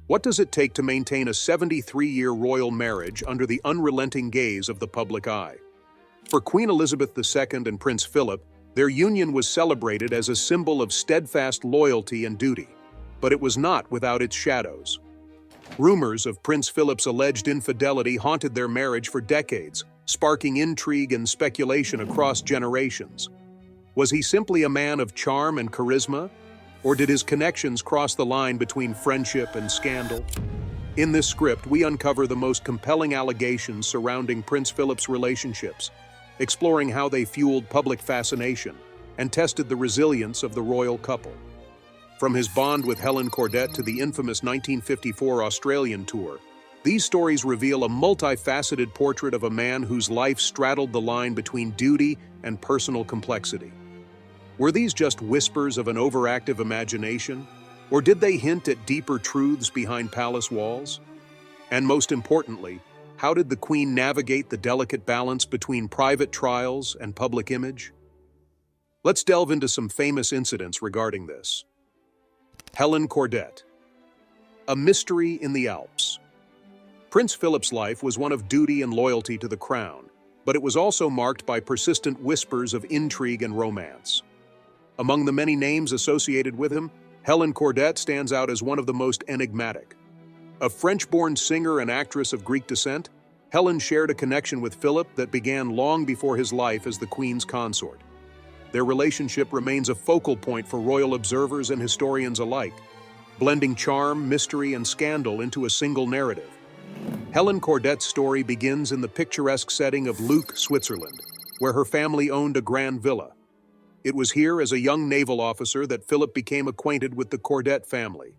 What does it take to maintain a 73-year royal marriage under the unrelenting gaze of the public eye? For Queen Elizabeth II and Prince Philip, their union was celebrated as a symbol of steadfast loyalty and duty, but it was not without its shadows. Rumors of Prince Philip's alleged infidelity haunted their marriage for decades, sparking intrigue and speculation across generations. Was he simply a man of charm and charisma, or did his connections cross the line between friendship and scandal? In this script, we uncover the most compelling allegations surrounding Prince Philip's relationships, exploring how they fueled public fascination and tested the resilience of the royal couple. From his bond with Helen Cordet to the infamous 1954 Australian tour, these stories reveal a multifaceted portrait of a man whose life straddled the line between duty and personal complexity. Were these just whispers of an overactive imagination, or did they hint at deeper truths behind palace walls? And most importantly, how did the Queen navigate the delicate balance between private trials and public image? Let's delve into some famous incidents regarding this. Helen Cordet. A mystery in the Alps. Prince Philip's life was one of duty and loyalty to the crown, but it was also marked by persistent whispers of intrigue and romance. Among the many names associated with him, Helen Cordet stands out as one of the most enigmatic. A French-born singer and actress of Greek descent, Helen shared a connection with Philip that began long before his life as the Queen's consort. Their relationship remains a focal point for royal observers and historians alike, blending charm, mystery, and scandal into a single narrative. Helen Cordet's story begins in the picturesque setting of Luc, Switzerland, where her family owned a grand villa. It was here, as a young naval officer, that Philip became acquainted with the Cordet family.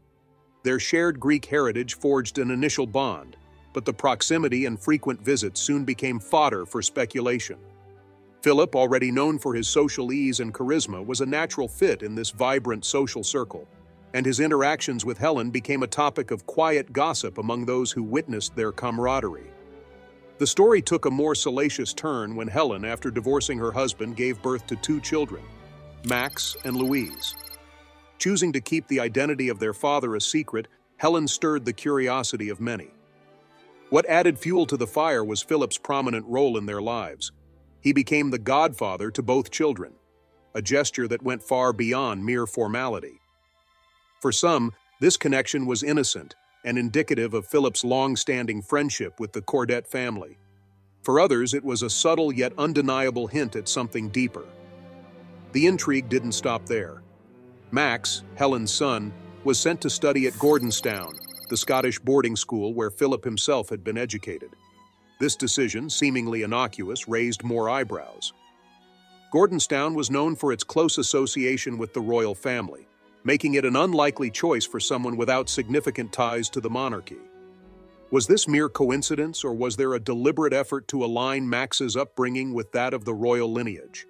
Their shared Greek heritage forged an initial bond, but the proximity and frequent visits soon became fodder for speculation. Philip, already known for his social ease and charisma, was a natural fit in this vibrant social circle, and his interactions with Helen became a topic of quiet gossip among those who witnessed their camaraderie. The story took a more salacious turn when Helen, after divorcing her husband, gave birth to two children, Max and Louise. Choosing to keep the identity of their father a secret, Helen stirred the curiosity of many. What added fuel to the fire was Philip's prominent role in their lives. He became the godfather to both children, a gesture that went far beyond mere formality. For some, this connection was innocent and indicative of Philip's long-standing friendship with the Cordet family. For others, it was a subtle yet undeniable hint at something deeper. The intrigue didn't stop there. Max, Helen's son, was sent to study at Gordonstoun, the Scottish boarding school where Philip himself had been educated. This decision, seemingly innocuous, raised more eyebrows. Gordonstoun was known for its close association with the royal family, making it an unlikely choice for someone without significant ties to the monarchy. Was this mere coincidence, or was there a deliberate effort to align Max's upbringing with that of the royal lineage?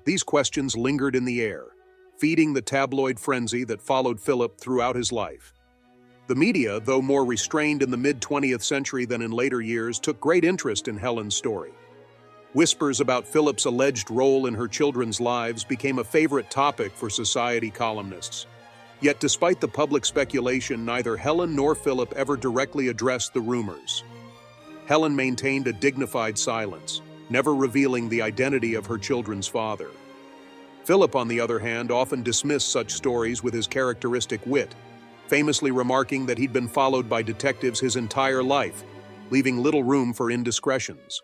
These questions lingered in the air, feeding the tabloid frenzy that followed Philip throughout his life. The media, though more restrained in the mid-20th century than in later years, took great interest in Helen's story. Whispers about Philip's alleged role in her children's lives became a favorite topic for society columnists. Yet despite the public speculation, neither Helen nor Philip ever directly addressed the rumors. Helen maintained a dignified silence, never revealing the identity of her children's father. Philip, on the other hand, often dismissed such stories with his characteristic wit, famously remarking that he'd been followed by detectives his entire life, leaving little room for indiscretions.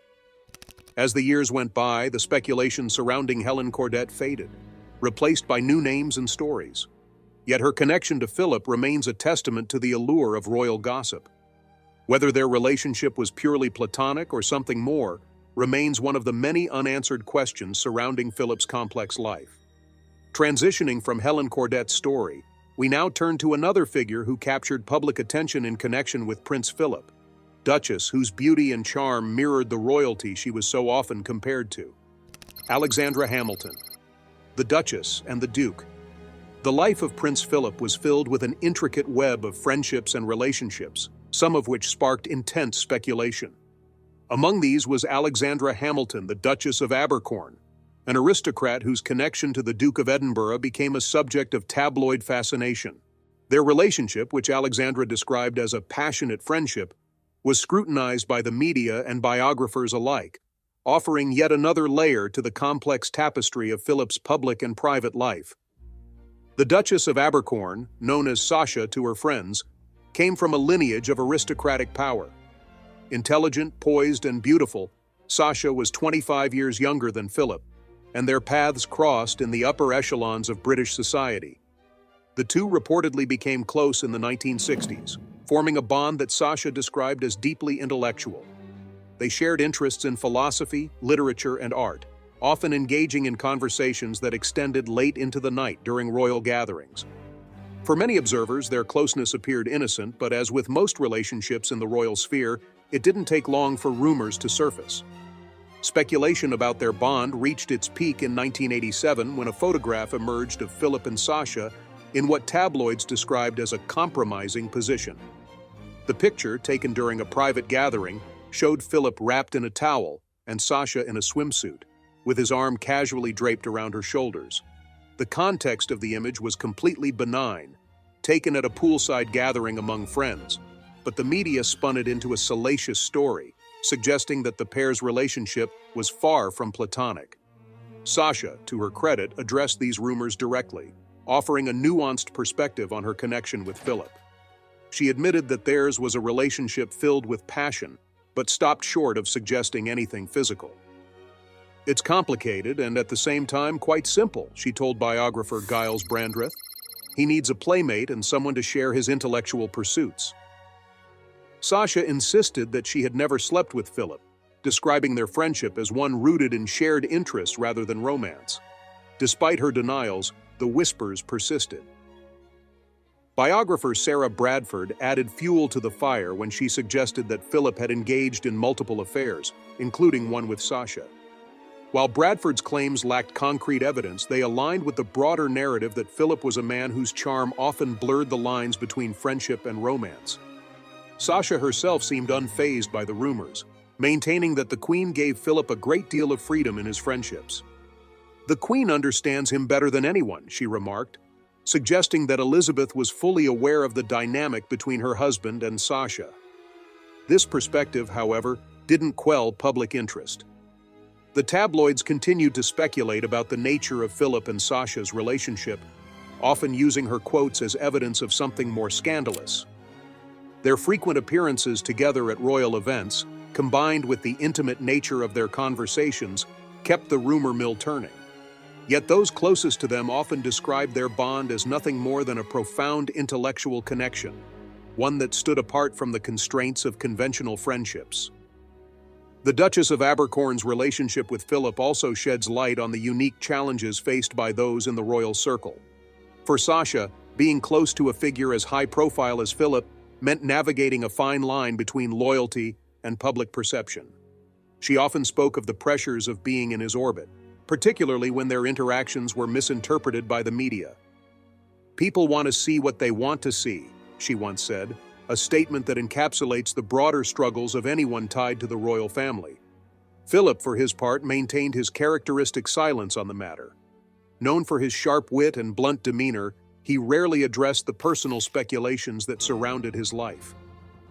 As the years went by, the speculation surrounding Helen Cordet faded, replaced by new names and stories. Yet her connection to Philip remains a testament to the allure of royal gossip. Whether their relationship was purely platonic or something more, remains one of the many unanswered questions surrounding Philip's complex life. Transitioning from Helen Cordet's story, we now turn to another figure who captured public attention in connection with Prince Philip, Duchess, whose beauty and charm mirrored the royalty she was so often compared to. Alexandra Hamilton, the Duchess and the Duke. The life of Prince Philip was filled with an intricate web of friendships and relationships, some of which sparked intense speculation. Among these was Alexandra Hamilton, the Duchess of Abercorn, an aristocrat whose connection to the Duke of Edinburgh became a subject of tabloid fascination. Their relationship, which Alexandra described as a passionate friendship, was scrutinized by the media and biographers alike, offering yet another layer to the complex tapestry of Philip's public and private life. The Duchess of Abercorn, known as Sasha to her friends, came from a lineage of aristocratic power. Intelligent, poised, and beautiful, Sasha was 25 years younger than Philip, and their paths crossed in the upper echelons of British society. The two reportedly became close in the 1960s, forming a bond that Sasha described as deeply intellectual. They shared interests in philosophy, literature, and art, often engaging in conversations that extended late into the night during royal gatherings. For many observers, their closeness appeared innocent, but as with most relationships in the royal sphere, it didn't take long for rumors to surface. Speculation about their bond reached its peak in 1987 when a photograph emerged of Philip and Sasha in what tabloids described as a compromising position. The picture, taken during a private gathering, showed Philip wrapped in a towel and Sasha in a swimsuit, with his arm casually draped around her shoulders. The context of the image was completely benign, taken at a poolside gathering among friends, but the media spun it into a salacious story, suggesting that the pair's relationship was far from platonic. Sasha, to her credit, addressed these rumors directly, offering a nuanced perspective on her connection with Philip. She admitted that theirs was a relationship filled with passion, but stopped short of suggesting anything physical. "It's complicated and at the same time quite simple," she told biographer Giles Brandreth. "He needs a playmate and someone to share his intellectual pursuits." Sasha insisted that she had never slept with Philip, describing their friendship as one rooted in shared interests rather than romance. Despite her denials, the whispers persisted. Biographer Sarah Bradford added fuel to the fire when she suggested that Philip had engaged in multiple affairs, including one with Sasha. While Bradford's claims lacked concrete evidence, they aligned with the broader narrative that Philip was a man whose charm often blurred the lines between friendship and romance. Sasha herself seemed unfazed by the rumors, maintaining that the Queen gave Philip a great deal of freedom in his friendships. "The Queen understands him better than anyone," she remarked, suggesting that Elizabeth was fully aware of the dynamic between her husband and Sasha. This perspective, however, didn't quell public interest. The tabloids continued to speculate about the nature of Philip and Sasha's relationship, often using her quotes as evidence of something more scandalous. Their frequent appearances together at royal events, combined with the intimate nature of their conversations, kept the rumor mill turning. Yet those closest to them often described their bond as nothing more than a profound intellectual connection, one that stood apart from the constraints of conventional friendships. The Duchess of Abercorn's relationship with Philip also sheds light on the unique challenges faced by those in the royal circle. For Sasha, being close to a figure as high-profile as Philip meant navigating a fine line between loyalty and public perception. She often spoke of the pressures of being in his orbit, particularly when their interactions were misinterpreted by the media. "People want to see what they want to see," she once said, a statement that encapsulates the broader struggles of anyone tied to the royal family. Philip, for his part, maintained his characteristic silence on the matter. Known for his sharp wit and blunt demeanor, he rarely addressed the personal speculations that surrounded his life.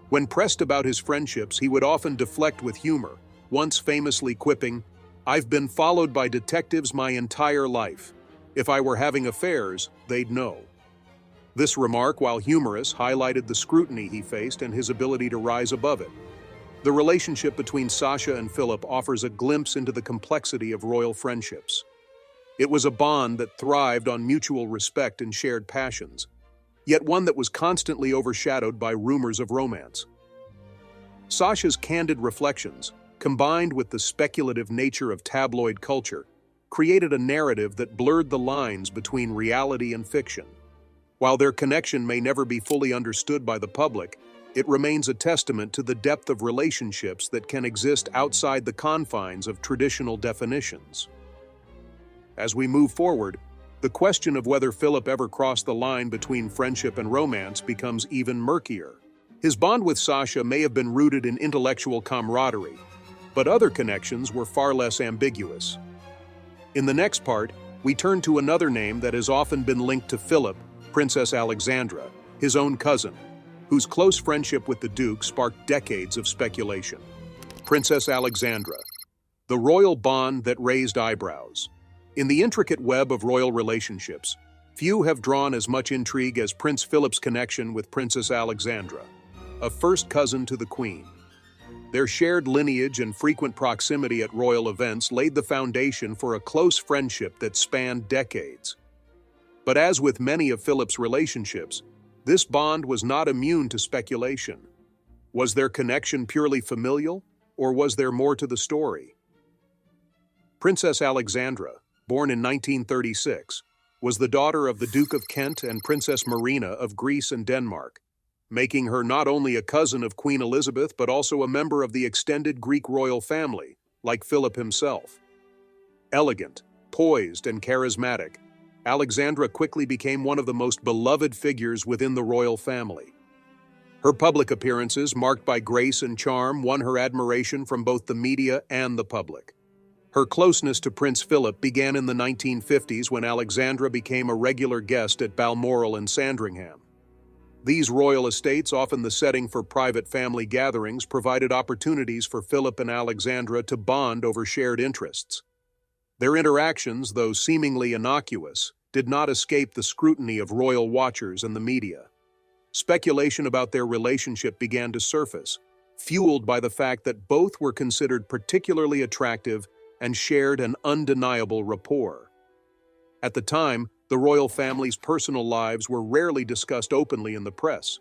When pressed about his friendships, he would often deflect with humor, once famously quipping, "I've been followed by detectives my entire life. If I were having affairs, they'd know." This remark, while humorous, highlighted the scrutiny he faced and his ability to rise above it. The relationship between Sasha and Philip offers a glimpse into the complexity of royal friendships. It was a bond that thrived on mutual respect and shared passions, yet one that was constantly overshadowed by rumors of romance. Sasha's candid reflections, combined with the speculative nature of tabloid culture, created a narrative that blurred the lines between reality and fiction. While their connection may never be fully understood by the public, it remains a testament to the depth of relationships that can exist outside the confines of traditional definitions. As we move forward, the question of whether Philip ever crossed the line between friendship and romance becomes even murkier. His bond with Sasha may have been rooted in intellectual camaraderie, but other connections were far less ambiguous. In the next part, we turn to another name that has often been linked to Philip, Princess Alexandra, his own cousin, whose close friendship with the Duke sparked decades of speculation. Princess Alexandra, the royal bond that raised eyebrows. In the intricate web of royal relationships, few have drawn as much intrigue as Prince Philip's connection with Princess Alexandra, a first cousin to the Queen. Their shared lineage and frequent proximity at royal events laid the foundation for a close friendship that spanned decades. But as with many of Philip's relationships, this bond was not immune to speculation. Was their connection purely familial, or was there more to the story? Princess Alexandra, born in 1936, was the daughter of the Duke of Kent and Princess Marina of Greece and Denmark, making her not only a cousin of Queen Elizabeth but also a member of the extended Greek royal family, like Philip himself. Elegant, poised, and charismatic, Alexandra quickly became one of the most beloved figures within the royal family. Her public appearances, marked by grace and charm, won her admiration from both the media and the public. Her closeness to Prince Philip began in the 1950s when Alexandra became a regular guest at Balmoral and Sandringham. These royal estates, often the setting for private family gatherings, provided opportunities for Philip and Alexandra to bond over shared interests. Their interactions, though seemingly innocuous, did not escape the scrutiny of royal watchers and the media. Speculation about their relationship began to surface, fueled by the fact that both were considered particularly attractive and shared an undeniable rapport. At the time, the royal family's personal lives were rarely discussed openly in the press.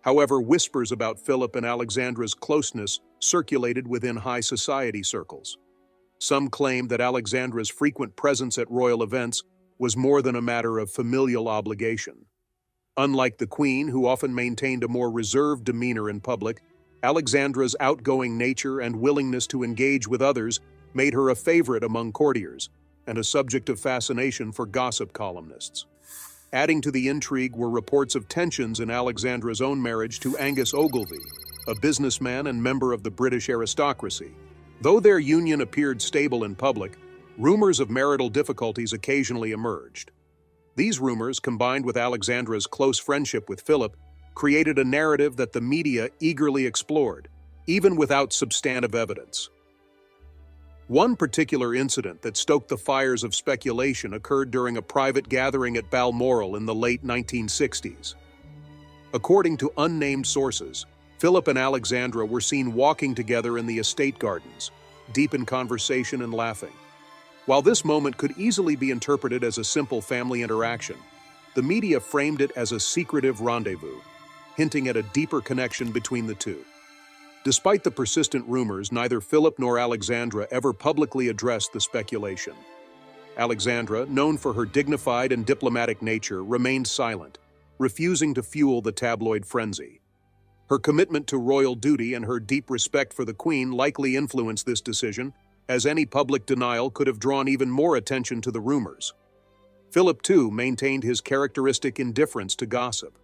However, whispers about Philip and Alexandra's closeness circulated within high society circles. Some claimed that Alexandra's frequent presence at royal events was more than a matter of familial obligation. Unlike the Queen, who often maintained a more reserved demeanor in public, Alexandra's outgoing nature and willingness to engage with others made her a favorite among courtiers and a subject of fascination for gossip columnists. Adding to the intrigue were reports of tensions in Alexandra's own marriage to Angus Ogilvy, a businessman and member of the British aristocracy. Though their union appeared stable in public, rumors of marital difficulties occasionally emerged. These rumors, combined with Alexandra's close friendship with Philip, created a narrative that the media eagerly explored, even without substantive evidence. One particular incident that stoked the fires of speculation occurred during a private gathering at Balmoral in the late 1960s. According to unnamed sources, Philip and Alexandra were seen walking together in the estate gardens, deep in conversation and laughing. While this moment could easily be interpreted as a simple family interaction, the media framed it as a secretive rendezvous, hinting at a deeper connection between the two. Despite the persistent rumors, neither Philip nor Alexandra ever publicly addressed the speculation. Alexandra, known for her dignified and diplomatic nature, remained silent, refusing to fuel the tabloid frenzy. Her commitment to royal duty and her deep respect for the Queen likely influenced this decision, as any public denial could have drawn even more attention to the rumors. Philip, too, maintained his characteristic indifference to gossip.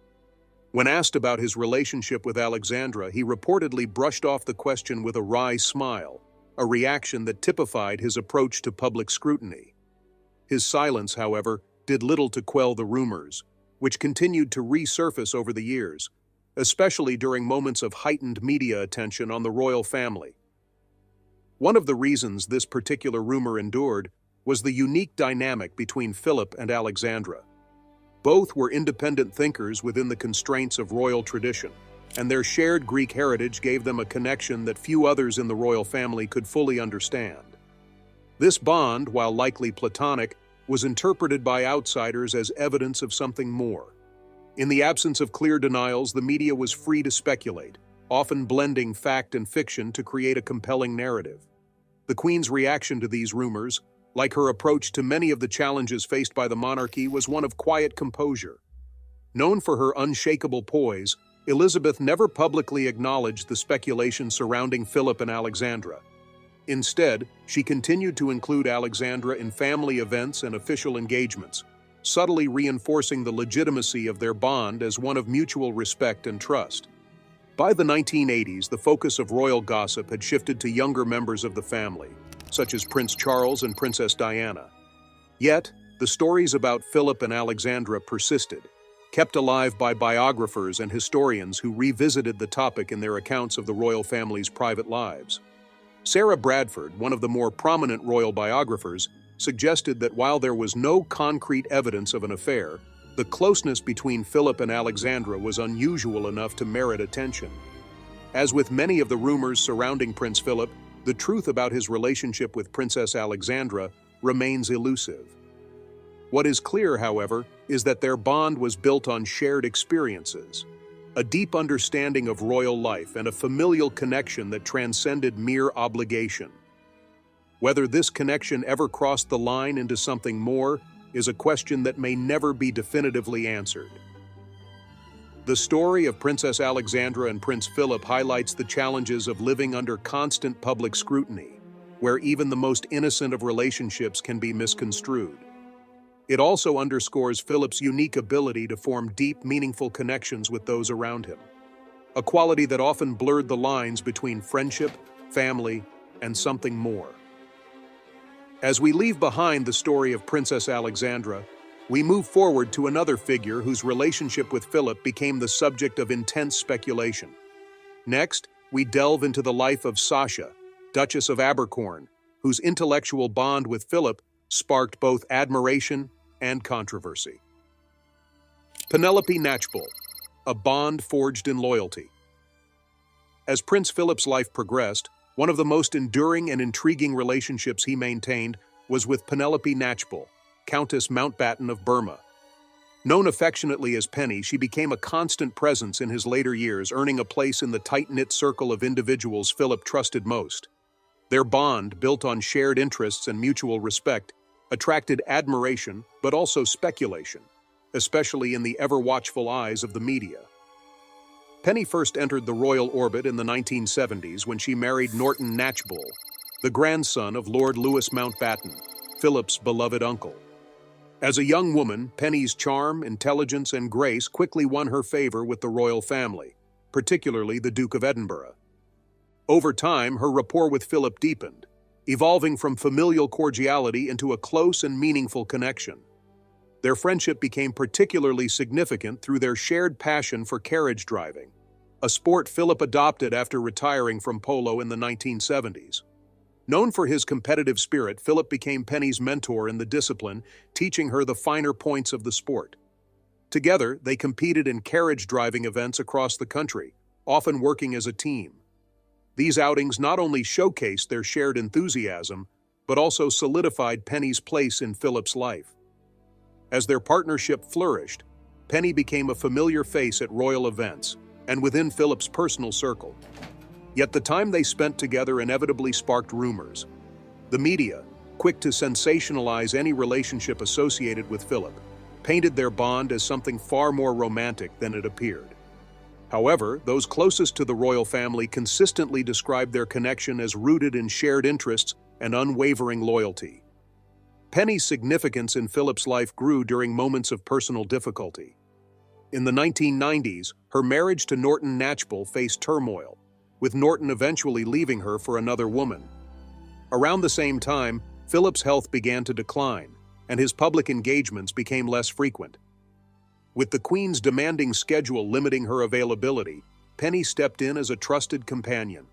When asked about his relationship with Alexandra, he reportedly brushed off the question with a wry smile, a reaction that typified his approach to public scrutiny. His silence, however, did little to quell the rumors, which continued to resurface over the years, especially during moments of heightened media attention on the royal family. One of the reasons this particular rumor endured was the unique dynamic between Philip and Alexandra. Both were independent thinkers within the constraints of royal tradition, and their shared Greek heritage gave them a connection that few others in the royal family could fully understand. This bond, while likely platonic, was interpreted by outsiders as evidence of something more. In the absence of clear denials, the media was free to speculate, often blending fact and fiction to create a compelling narrative. The Queen's reaction to these rumors, like her approach to many of the challenges faced by the monarchy, was one of quiet composure. Known for her unshakable poise, Elizabeth never publicly acknowledged the speculation surrounding Philip and Alexandra. Instead, she continued to include Alexandra in family events and official engagements, subtly reinforcing the legitimacy of their bond as one of mutual respect and trust. By the 1980s, the focus of royal gossip had shifted to younger members of the family, such as Prince Charles and Princess Diana. Yet, the stories about Philip and Alexandra persisted, kept alive by biographers and historians who revisited the topic in their accounts of the royal family's private lives. Sarah Bradford, one of the more prominent royal biographers, suggested that while there was no concrete evidence of an affair, the closeness between Philip and Alexandra was unusual enough to merit attention. As with many of the rumors surrounding Prince Philip, the truth about his relationship with Princess Alexandra remains elusive. What is clear, however, is that their bond was built on shared experiences, a deep understanding of royal life and a familial connection that transcended mere obligation. Whether this connection ever crossed the line into something more is a question that may never be definitively answered. The story of Princess Alexandra and Prince Philip highlights the challenges of living under constant public scrutiny, where even the most innocent of relationships can be misconstrued. It also underscores Philip's unique ability to form deep, meaningful connections with those around him, a quality that often blurred the lines between friendship, family, and something more. As we leave behind the story of Princess Alexandra, we move forward to another figure whose relationship with Philip became the subject of intense speculation. Next, we delve into the life of Sasha, Duchess of Abercorn, whose intellectual bond with Philip sparked both admiration and controversy. Penelope Knatchbull, a bond forged in loyalty. As Prince Philip's life progressed, one of the most enduring and intriguing relationships he maintained was with Penelope Knatchbull, Countess Mountbatten of Burma. Known affectionately as Penny, she became a constant presence in his later years, earning a place in the tight-knit circle of individuals Philip trusted most. Their bond, built on shared interests and mutual respect, attracted admiration but also speculation, especially in the ever-watchful eyes of the media. Penny first entered the royal orbit in the 1970s when she married Norton Knatchbull, the grandson of Lord Louis Mountbatten, Philip's beloved uncle. As a young woman, Penny's charm, intelligence, and grace quickly won her favor with the royal family, particularly the Duke of Edinburgh. Over time, her rapport with Philip deepened, evolving from familial cordiality into a close and meaningful connection. Their friendship became particularly significant through their shared passion for carriage driving, a sport Philip adopted after retiring from polo in the 1970s. Known for his competitive spirit, Philip became Penny's mentor in the discipline, teaching her the finer points of the sport. Together, they competed in carriage driving events across the country, often working as a team. These outings not only showcased their shared enthusiasm, but also solidified Penny's place in Philip's life. As their partnership flourished, Penny became a familiar face at royal events and within Philip's personal circle. Yet the time they spent together inevitably sparked rumors. The media, quick to sensationalize any relationship associated with Philip, painted their bond as something far more romantic than it appeared. However, those closest to the royal family consistently described their connection as rooted in shared interests and unwavering loyalty. Penny's significance in Philip's life grew during moments of personal difficulty. In the 1990s, her marriage to Norton Knatchbull faced turmoil, with Norton eventually leaving her for another woman. Around the same time, Philip's health began to decline, and his public engagements became less frequent. With the Queen's demanding schedule limiting her availability, Penny stepped in as a trusted companion.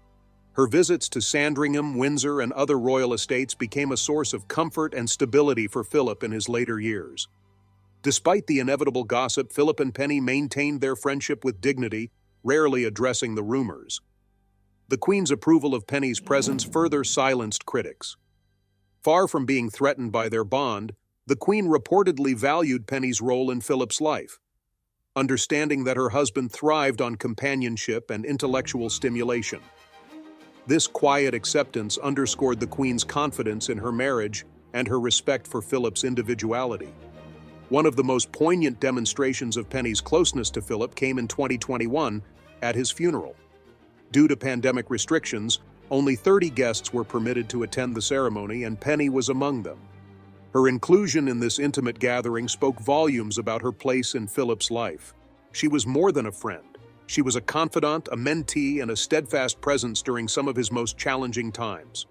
Her visits to Sandringham, Windsor, and other royal estates became a source of comfort and stability for Philip in his later years. Despite the inevitable gossip, Philip and Penny maintained their friendship with dignity, rarely addressing the rumors. The Queen's approval of Penny's presence further silenced critics. Far from being threatened by their bond, the Queen reportedly valued Penny's role in Philip's life, understanding that her husband thrived on companionship and intellectual stimulation. This quiet acceptance underscored the Queen's confidence in her marriage and her respect for Philip's individuality. One of the most poignant demonstrations of Penny's closeness to Philip came in 2021 at his funeral. Due to pandemic restrictions, only 30 guests were permitted to attend the ceremony, and Penny was among them. Her inclusion in this intimate gathering spoke volumes about her place in Philip's life. She was more than a friend. She was a confidant, a mentee, and a steadfast presence during some of his most challenging times.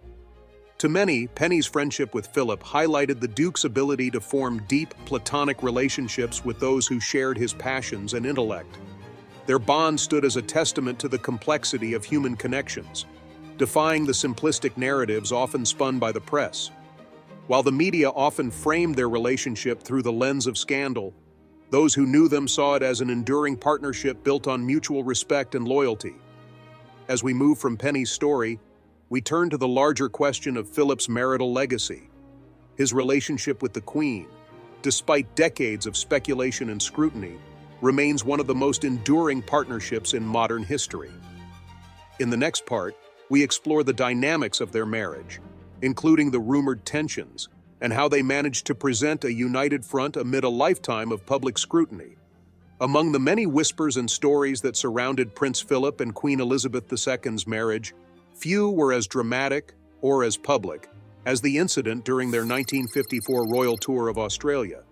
To many, Penny's friendship with Philip highlighted the Duke's ability to form deep, platonic relationships with those who shared his passions and intellect. Their bond stood as a testament to the complexity of human connections, defying the simplistic narratives often spun by the press. While the media often framed their relationship through the lens of scandal, those who knew them saw it as an enduring partnership built on mutual respect and loyalty. As we move from Penny's story, we turn to the larger question of Philip's marital legacy. His relationship with the Queen, despite decades of speculation and scrutiny, remains one of the most enduring partnerships in modern history. In the next part, we explore the dynamics of their marriage, including the rumored tensions, and how they managed to present a united front amid a lifetime of public scrutiny. Among the many whispers and stories that surrounded Prince Philip and Queen Elizabeth II's marriage, few were as dramatic or as public as the incident during their 1954 royal tour of Australia.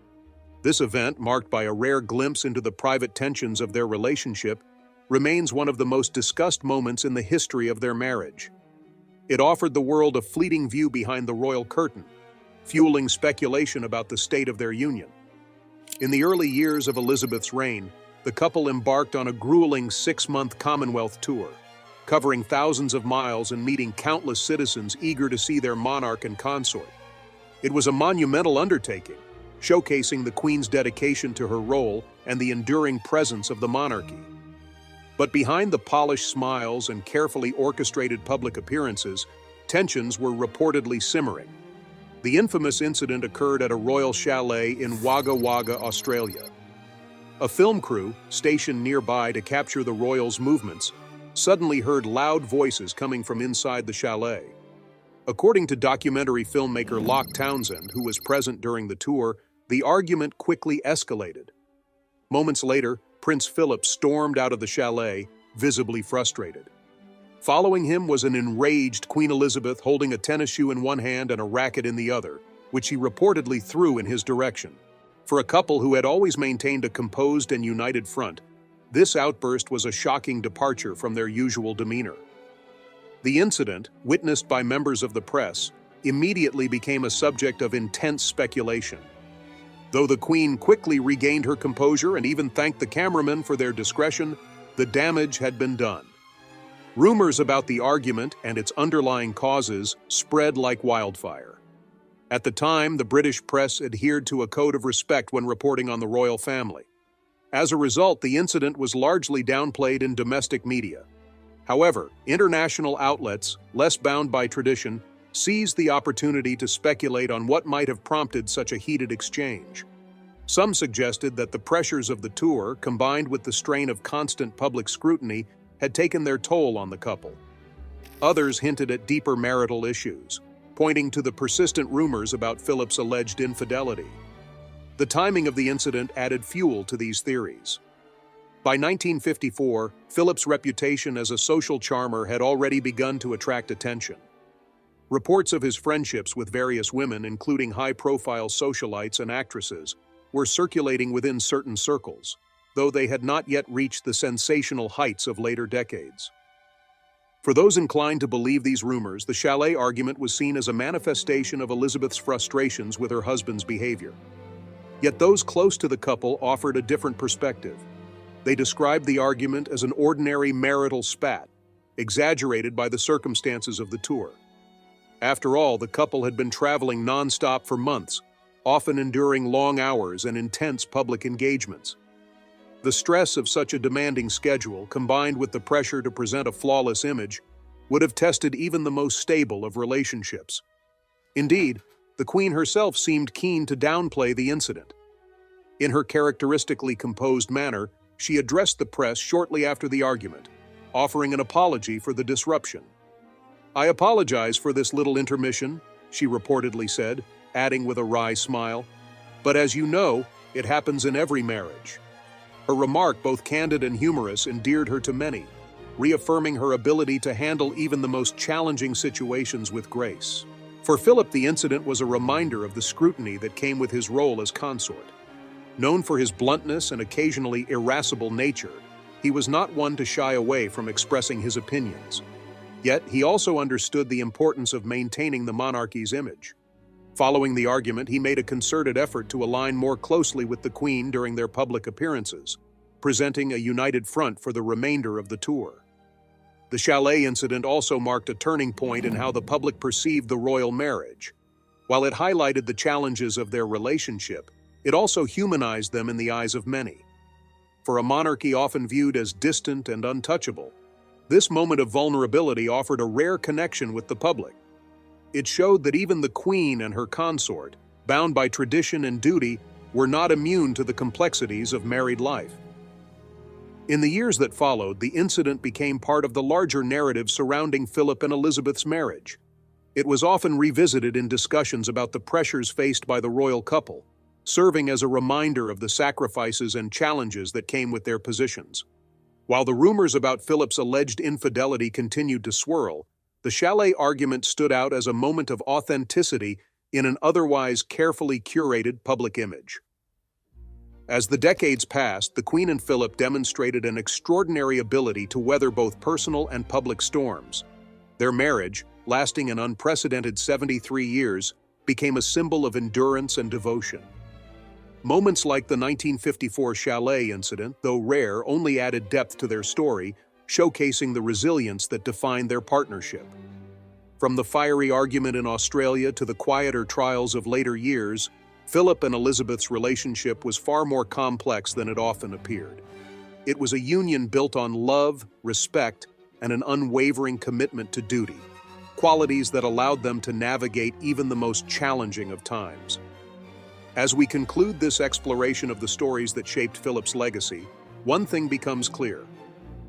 This event, marked by a rare glimpse into the private tensions of their relationship, remains one of the most discussed moments in the history of their marriage. It offered the world a fleeting view behind the royal curtain, fueling speculation about the state of their union. In the early years of Elizabeth's reign, the couple embarked on a grueling 6-month Commonwealth tour, covering thousands of miles and meeting countless citizens eager to see their monarch and consort. It was a monumental undertaking, showcasing the Queen's dedication to her role and the enduring presence of the monarchy. But behind the polished smiles and carefully orchestrated public appearances, tensions were reportedly simmering. The infamous incident occurred at a royal chalet in Wagga Wagga, Australia. A film crew, stationed nearby to capture the royals' movements, suddenly heard loud voices coming from inside the chalet. According to documentary filmmaker Locke Townsend, who was present during the tour, the argument quickly escalated. Moments later, Prince Philip stormed out of the chalet, visibly frustrated. Following him was an enraged Queen Elizabeth holding a tennis shoe in one hand and a racket in the other, which she reportedly threw in his direction. For a couple who had always maintained a composed and united front, this outburst was a shocking departure from their usual demeanor. The incident, witnessed by members of the press, immediately became a subject of intense speculation. Though the Queen quickly regained her composure and even thanked the cameramen for their discretion, the damage had been done. Rumors about the argument and its underlying causes spread like wildfire. At the time, the British press adhered to a code of respect when reporting on the royal family. As a result, the incident was largely downplayed in domestic media. However, international outlets, less bound by tradition, seized the opportunity to speculate on what might have prompted such a heated exchange. Some suggested that the pressures of the tour, combined with the strain of constant public scrutiny, had taken their toll on the couple. Others hinted at deeper marital issues, pointing to the persistent rumors about Philip's alleged infidelity. The timing of the incident added fuel to these theories. By 1954, Philip's reputation as a social charmer had already begun to attract attention. Reports of his friendships with various women, including high-profile socialites and actresses, were circulating within certain circles, though they had not yet reached the sensational heights of later decades. For those inclined to believe these rumors, the chalet argument was seen as a manifestation of Elizabeth's frustrations with her husband's behavior. Yet those close to the couple offered a different perspective. They described the argument as an ordinary marital spat, exaggerated by the circumstances of the tour. After all, the couple had been traveling non-stop for months, often enduring long hours and intense public engagements. The stress of such a demanding schedule, combined with the pressure to present a flawless image, would have tested even the most stable of relationships. Indeed, the Queen herself seemed keen to downplay the incident. In her characteristically composed manner, she addressed the press shortly after the argument, offering an apology for the disruption. "I apologize for this little intermission," she reportedly said, adding with a wry smile, "but as you know, it happens in every marriage." Her remark, both candid and humorous, endeared her to many, reaffirming her ability to handle even the most challenging situations with grace. For Philip, the incident was a reminder of the scrutiny that came with his role as consort. Known for his bluntness and occasionally irascible nature, he was not one to shy away from expressing his opinions. Yet, he also understood the importance of maintaining the monarchy's image. Following the argument, he made a concerted effort to align more closely with the Queen during their public appearances, presenting a united front for the remainder of the tour. The chalet incident also marked a turning point in how the public perceived the royal marriage. While it highlighted the challenges of their relationship, it also humanized them in the eyes of many. For a monarchy often viewed as distant and untouchable, this moment of vulnerability offered a rare connection with the public. It showed that even the Queen and her consort, bound by tradition and duty, were not immune to the complexities of married life. In the years that followed, the incident became part of the larger narrative surrounding Philip and Elizabeth's marriage. It was often revisited in discussions about the pressures faced by the royal couple, serving as a reminder of the sacrifices and challenges that came with their positions. While the rumors about Philip's alleged infidelity continued to swirl, the chalet argument stood out as a moment of authenticity in an otherwise carefully curated public image. As the decades passed, the Queen and Philip demonstrated an extraordinary ability to weather both personal and public storms. Their marriage, lasting an unprecedented 73 years, became a symbol of endurance and devotion. Moments like the 1954 chalet incident, though rare, only added depth to their story, showcasing the resilience that defined their partnership. From the fiery argument in Australia to the quieter trials of later years, Philip and Elizabeth's relationship was far more complex than it often appeared. It was a union built on love, respect, and an unwavering commitment to duty, qualities that allowed them to navigate even the most challenging of times. As we conclude this exploration of the stories that shaped Philip's legacy, one thing becomes clear.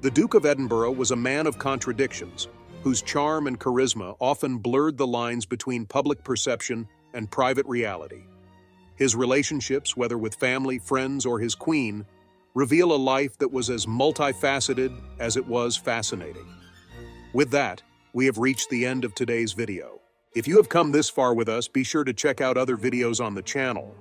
The Duke of Edinburgh was a man of contradictions, whose charm and charisma often blurred the lines between public perception and private reality. His relationships, whether with family, friends, or his queen, reveal a life that was as multifaceted as it was fascinating. With that, we have reached the end of today's video. If you have come this far with us, be sure to check out other videos on the channel.